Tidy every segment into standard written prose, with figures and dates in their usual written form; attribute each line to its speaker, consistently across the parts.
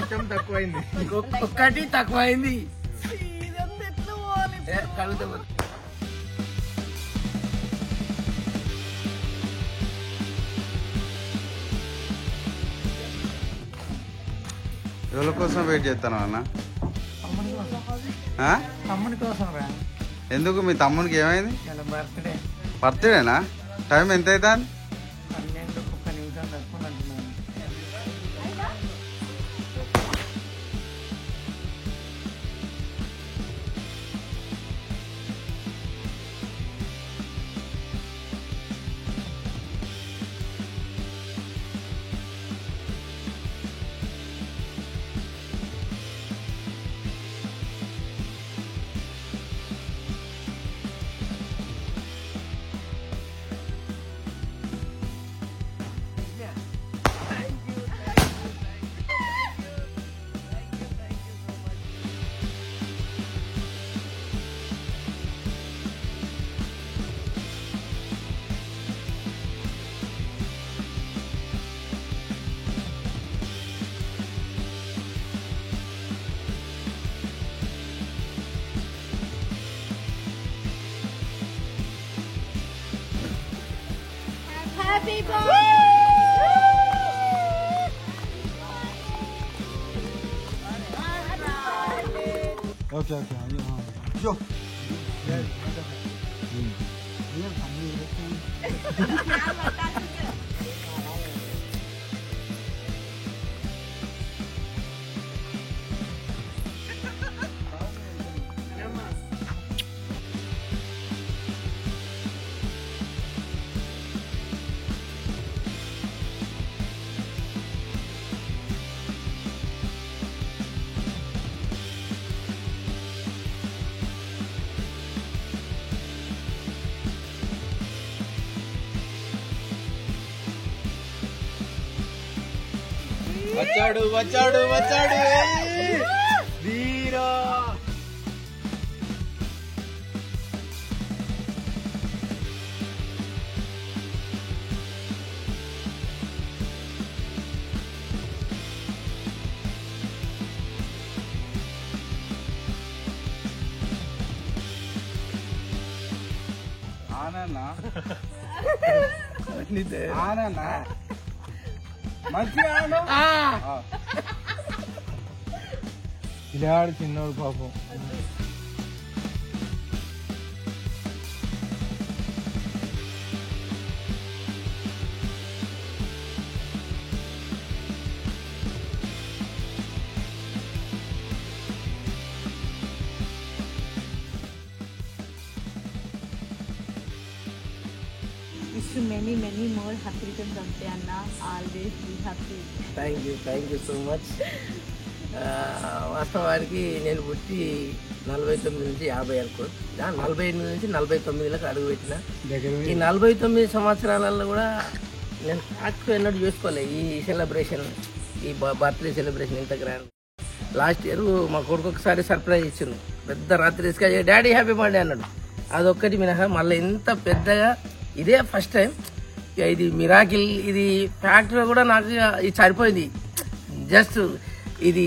Speaker 1: కొంచెం తక్కువైంది,
Speaker 2: ఒక్కటి తక్కువైంది. కలుగుతా
Speaker 3: ఎవరి కోసం వెయిట్ చేస్తాను అన్న?
Speaker 2: తమ్ముని కోసం రా.
Speaker 3: ఎందుకు? మీ తమ్మునికి ఏమైంది?
Speaker 2: బర్త్డే.
Speaker 3: బర్త్డేనా? టైం ఎంత అవుతుంది?
Speaker 2: 12 ఒక్క నిమిషం తక్కువ అంటున్నాను.
Speaker 4: Happy birthday!
Speaker 1: ఓకే ఓకే అయ్యో వచ్చాడు వచ్చాడు వచ్చాడు వీరా.
Speaker 3: ఆనన్నా ఆనన్నా మంచిగా
Speaker 1: పిల్లాడు చిన్నోడు పాపం.
Speaker 4: Wish you many more happy returns of the day, Anna. Always be happy.
Speaker 2: Thank you so much. వాస్తవానికి నేను పుట్టి 49 నుంచి 50 అనుకో, 48 నుంచి 49లకు అడుగుపెట్టిన. ఈ 49 సంవత్సరాలలో కూడా నేను యాక్టివ్ ఎన్నడూ చూసుకోలే ఈ సెలబ్రేషన్, ఈ బర్త్డే సెలబ్రేషన్ ఇంత గ్రాండ్. లాస్ట్ ఇయర్ మా కొడుకు ఒకసారి సర్ప్రైజ్ ఇచ్చిండు, పెద్ద రాత్రి తీసుకొని డాడీ హ్యాపీ బర్త్డే అన్నాడు. అదొక్కటి మినహా మళ్ళీ ఇంత పెద్దగా ఇదే ఫస్ట్ టైం. ఇది మిరాకిల్, ఇది ఫ్యాక్టరీ కూడా నాకు ఇది సరిపోయింది. జస్ట్ ఇది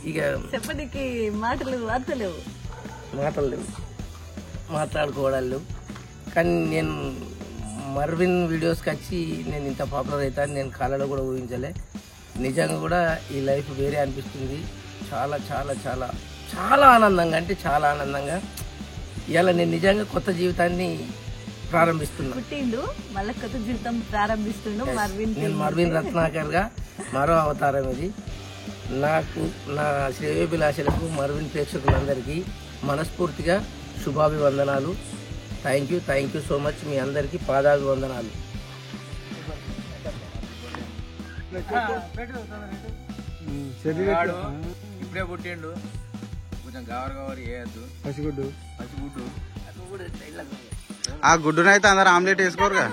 Speaker 2: ఇక
Speaker 4: చెప్పడానికి మాటలు లేవు,
Speaker 2: మాట్లాడుకోవడాలు. కానీ నేను మర్విన్ వీడియోస్కి వచ్చి నేను ఇంత పాపులర్ అవుతాను నేను కళలో కూడా ఊహించలే. నిజంగా కూడా ఈ లైఫ్ వేరే అనిపిస్తుంది. చాలా చాలా చాలా చాలా ఆనందంగా, అంటే చాలా ఆనందంగా. ఇవాళ నేను నిజంగా కొత్త జీవితాన్ని ప్రారంభిస్తున్నా.
Speaker 4: పుట్టిండు మళ్ళీ కొత్త జీవితం ప్రారంభిస్తుండు.
Speaker 2: నేను మర్విన్ రత్నాకర్గా మరో అవతారం ఇది. నాకు నా శ్రేయోభిలాషలకు మర్విన్ ప్రేక్షకులందరికీ మనస్ఫూర్తిగా శుభాభివందనాలు. Thank you so much. మీ అందరికీ పాదాభివందనాలు.
Speaker 3: ఇప్పుడే పుట్టిండు, కొంచెం గవర్ వేయద్దు.
Speaker 1: పసిగుడ్డు
Speaker 3: ఆ గుడ్డునైతే అందరు ఆమ్లెట్ వేసుకోరుగా.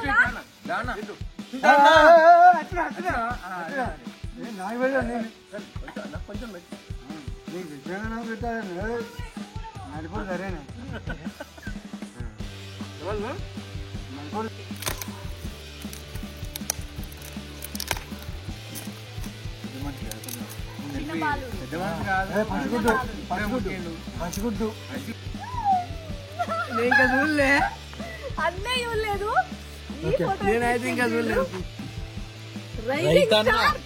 Speaker 1: పచ్చిగుడ్డు పచ్చిగుడ్డు పచ్చిగుడ్డు
Speaker 2: నేను ఇంకా చూడలే,
Speaker 4: అన్నయ్య ఇవ్వలేదు ఈ
Speaker 1: Okay.
Speaker 4: ఫోటో
Speaker 2: నేనైతే ఇంకా చూడలేదు.
Speaker 4: రైజింగ్ స్టార్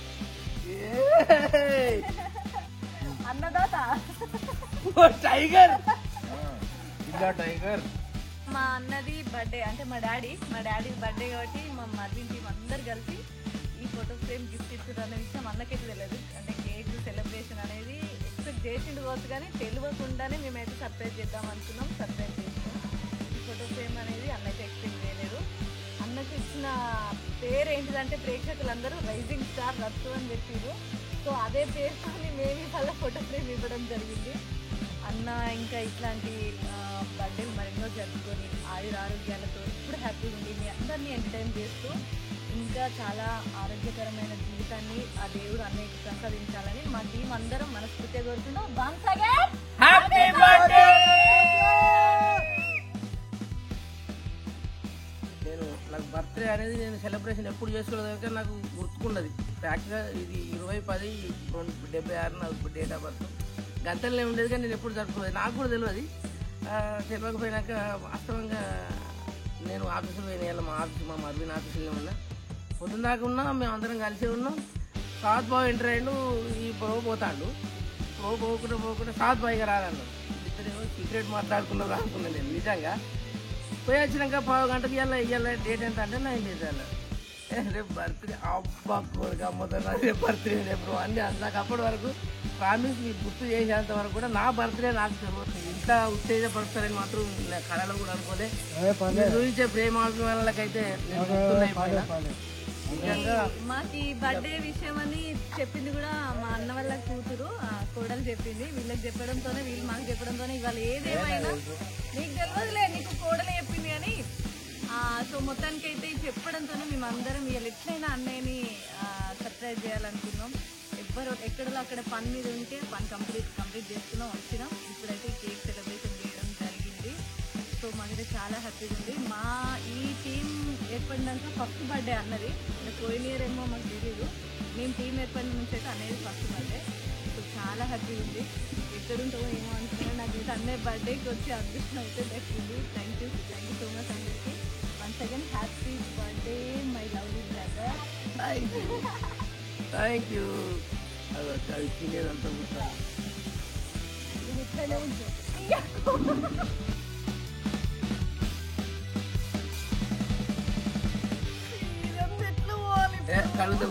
Speaker 4: అన్నదాత
Speaker 2: టైగర్
Speaker 3: టైగర్
Speaker 4: మా అన్నది బర్త్డే అంటే మా డాడీ బర్త్డే కాబట్టి మా మదర్ టీం అందరు కలిసి ఈ ఫోటో ఫ్రేమ్ గిఫ్ట్ ఇచ్చారు అనే విషయం అన్నకైతే తెలియదు. అంటే కేక్ సెలబ్రేషన్ అనేది ఎక్స్పెక్ట్ చేసిండు కావచ్చు కానీ తెలియకుండానే మేమైతే సర్ప్రైజ్ చేద్దాం అనుకున్నాం. సర్ప్రైజ్ చేసినాం. ఈ ఫోటో ఫ్రేమ్ అనేది అన్నైతే ఎక్స్పెక్ట్ చేయలేదు. అన్నకు ఇచ్చిన పేరు ఏంటిదంటే ప్రేక్షకులందరూ రైజింగ్ స్టార్ రత్తు అని చెప్పారు. సో అదే పేరుతో మేము వాళ్ళ ఫోటో ఫ్రేమ్ ఇవ్వడం జరిగింది. అన్న ఇంకా ఇట్లాంటి బర్త్డేలు మరెన్నో జరుపుకొని ఆరోగ్యాలతో ఇప్పుడు హ్యాపీగా ఉండి మీ అందరినీ ఎంటర్టైన్ చేస్తూ ఇంకా చాలా ఆరోగ్యకరమైన జీవితాన్ని ఆ దేవుడు అన్నయ్యకి ప్రసాదించాలని మా టీం అందరం మనస్ఫూర్తిగా కోరుకుంటాం. Once again
Speaker 2: happy birthday. నాకు బర్త్డే అనేది నేను సెలబ్రేషన్ ఎప్పుడు చేసుకోలేదు, నాకు గుర్తుకున్నది. యాక్చువల్గా ఇది 20/10/76 నాకు డేట్ ఆఫ్ బర్త్. గంటలనే ఉండేది కానీ నేను ఎప్పుడు జరుపుకోలేదు, నాకు కూడా తెలియదు. తెలియకపోయినాక వాస్తవంగా నేను ఆఫీసులో పోయిన మా అరవింద్ ఆఫీసులో ఉన్నా, పొద్దున్న దాకా ఉన్నా, మేము అందరం కలిసి ఉన్నాం. సాత్ బాయ్ ఎంటర్ అయ్యాడు, ఈ ప్రభు పోతాడు. ప్రభు పోకుండా సాత్ బాయ్గా రాదన్నాడు. ఇద్దరేమో సీక్రెట్ మాట్లాడుకున్నారు అనుకున్నాను నేను. నిజంగా పోయి వచ్చినాక 10 గంటకి ఇవాళ డేట్ ఎంత అంటే 9 days అన్న. రేపు బర్త్డే అబ్బా కోరిక అమ్మతో రేపు బర్త్డే రేపు అన్నీ నాకు అప్పటి వరకు ప్రామిస్ మీకు గుర్తు చేసేంత వరకు కూడా నా బర్త్డే నాకు తెలియదు. ఇంత ఉత్తేజపరుస్తారని మాత్రం నా కళలో కూడా అనుకోలే. మీరు చూపించే ప్రేమాభిమానులకైతే నేను గుర్తున్నైపోయినా. నిజంగా
Speaker 4: మాకు ఈ బర్త్డే విషయం అని చెప్పింది కూడా మా అన్న వాళ్ళ కూతురు కోడలు చెప్పింది. వీళ్ళకి చెప్పడంతోనే వీళ్ళు మాకు చెప్పడంతోనే ఇవాళ ఏదేమైనా నీకు తెలియదులే, నీకు కోడలే చెప్పింది అని. సో మొత్తానికి అయితే చెప్పడంతోనే మేమందరం ఇవాళ ఎట్లయినా అన్నయ్యని సర్ప్రైజ్ చేయాలనుకున్నాం. ఎక్కడలో అక్కడ పని మీద ఉంటే పని కంప్లీట్ చేసుకున్నాం, వచ్చినాం. ఇప్పుడైతే కేక్ సెలబ్రేషన్ చేయడం జరిగింది. సో మాకైతే చాలా హ్యాపీగా ఉంది. మా ఈ టీం ఏర్పడినాక ఫస్ట్ బర్త్డే అన్నది. పోయిన ఇయర్ ఏమో మాకు తెలియదు. మేము టీం ఏర్పడిన నుంచి అయితే అనేది ఫస్ట్ బర్త్డే. సో చాలా హ్యాపీగా ఉంది. ఎక్కడుంటామో ఏమో అనుకున్నా, నాకు అయితే అన్నయ్య బర్త్డేకి వచ్చి అదృష్టం అయితే దక్కింది. థ్యాంక్ యూ సో మచ్ అందరికీ. Once again happy birthday my lovely brother.
Speaker 2: Thank you. అది తినేదంతా
Speaker 4: ఇది ఇట్లనే ఉంచు. ఇదంతా ఎట్లా పోవాలి?
Speaker 2: కలుగుతా